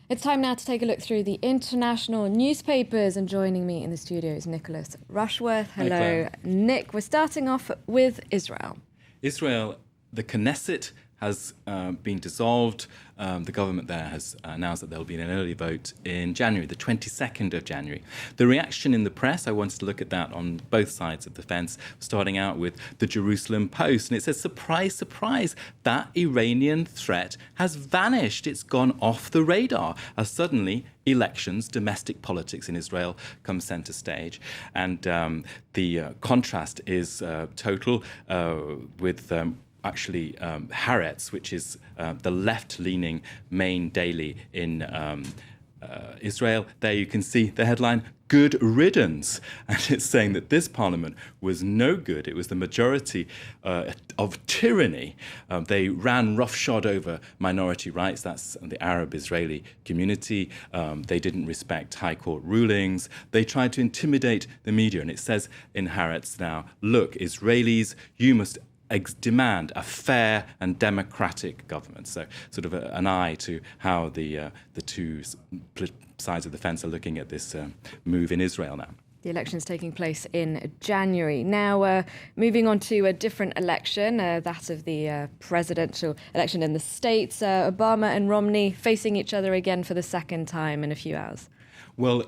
It's time now to take a look through the international newspapers, and joining me in the studio is Nicholas Rushworth. Hello, Nick. We're starting off with Israel. Israel, the Knesset has been dissolved. The government there has announced that there will be an early vote in January, the 22nd of January. The reaction in the press, I wanted to look at that on both sides of the fence, starting out with the Jerusalem Post. And it says, surprise, surprise, that Iranian threat has vanished. It's gone off the radar as suddenly elections, domestic politics in Israel come center stage. And the contrast is total with Haaretz, which is the left-leaning main daily in Israel. There you can see the headline, "Good riddance." And it's saying that this parliament was no good. It was the majority of tyranny. They ran roughshod over minority rights. That's the Arab-Israeli community. They didn't respect high court rulings. They tried to intimidate the media. And it says in Haaretz now, look, Israelis, you must demand a fair and democratic government. So sort of an eye to how the two sides of the fence are looking at this move in Israel now. The election is taking place in January. Now, moving on to a different election, that of the presidential election in the States. Obama and Romney facing each other again for the second time in a few hours. Well,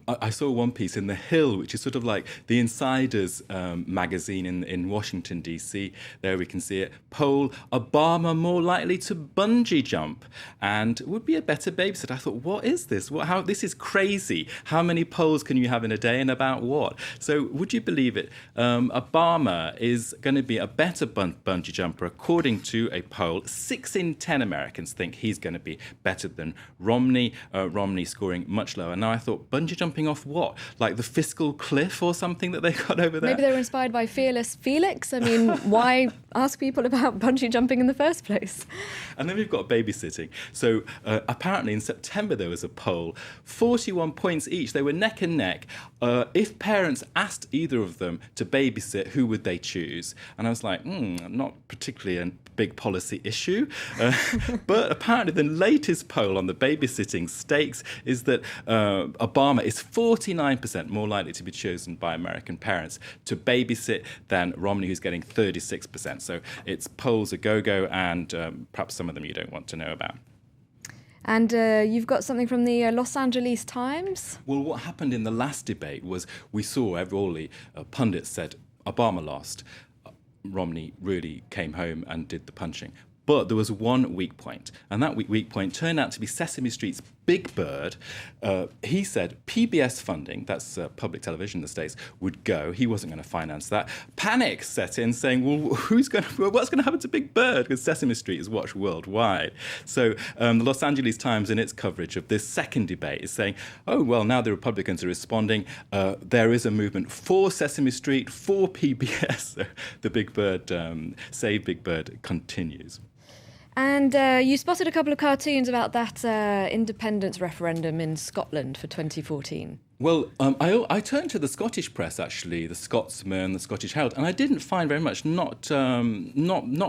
I saw one piece in The Hill, which is sort of like the Insider's magazine in Washington, D.C. There we can see it. Poll, Obama more likely to bungee jump and would be a better babysitter. I thought, what is this? This is crazy. How many polls can you have in a day and about what? So would you believe it? Obama is going to be a better bungee jumper, according to a poll. 6 in 10 Americans think he's going to be better than Romney. Romney scoring much lower. Now, I thought, bungee jumping off what? Like the fiscal cliff or something that they got over there? Maybe they were inspired by Fearless Felix. I mean, why ask people about bungee jumping in the first place? And then we've got babysitting. So apparently in September there was a poll, 41 points each. They were neck and neck. If parents asked either of them to babysit, who would they choose? And I was like, not particularly a big policy issue. But apparently the latest poll on the babysitting stakes is that Obama is 49% more likely to be chosen by American parents to babysit than Romney, who's getting 36%. So it's polls a go-go, and perhaps some of them you don't want to know about. And you've got something from the Los Angeles Times? Well, what happened in the last debate was we saw all the pundits said Obama lost. Romney really came home and did the punching. But there was one weak point, and that weak point turned out to be Sesame Street's Big Bird. He said PBS funding, that's public television in the States, would go. He wasn't going to finance that. Panic set in, saying, well, what's going to happen to Big Bird? Because Sesame Street is watched worldwide. So the Los Angeles Times, in its coverage of this second debate, is saying, oh, well, now the Republicans are responding. There is a movement for Sesame Street, for PBS. So the Big Bird, Save Big Bird continues. And you spotted a couple of cartoons about that independence referendum in Scotland for 2014. Well, I turned to the Scottish press, actually, the Scotsman, the Scottish Herald, and I didn't find very much, not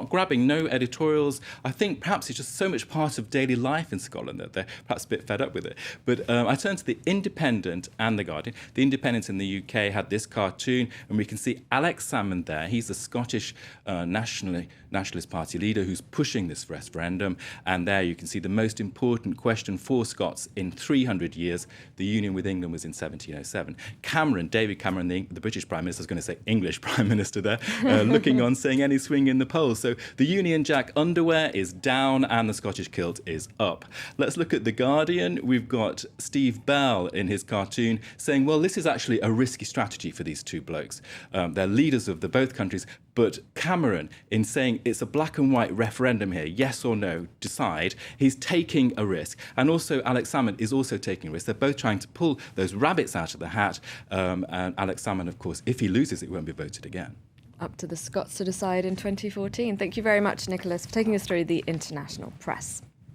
grabbing, no editorials. I think perhaps it's just so much part of daily life in Scotland that they're perhaps a bit fed up with it. But I turned to the Independent and the Guardian. The Independent in the UK had this cartoon, and we can see Alex Salmond there. He's the Scottish Nationalist Party leader who's pushing this referendum. And there you can see the most important question for Scots in 300 years. The union with England was in 1707. David Cameron, the British Prime Minister, I was going to say English Prime Minister there, looking on, saying any swing in the polls. So the Union Jack underwear is down and the Scottish kilt is up. Let's look at The Guardian. We've got Steve Bell in his cartoon saying, well, this is actually a risky strategy for these two blokes. They're leaders of both countries, but Cameron, in saying it's a black and white referendum here, yes or no, decide, he's taking a risk. And also Alex Salmond is also taking a risk. They're both trying to pull those rabbits out of the hat. And Alex Salmond, of course, if he loses, it won't be voted again. Up to the Scots to decide in 2014. Thank you very much, Nicholas, for taking us through the international press.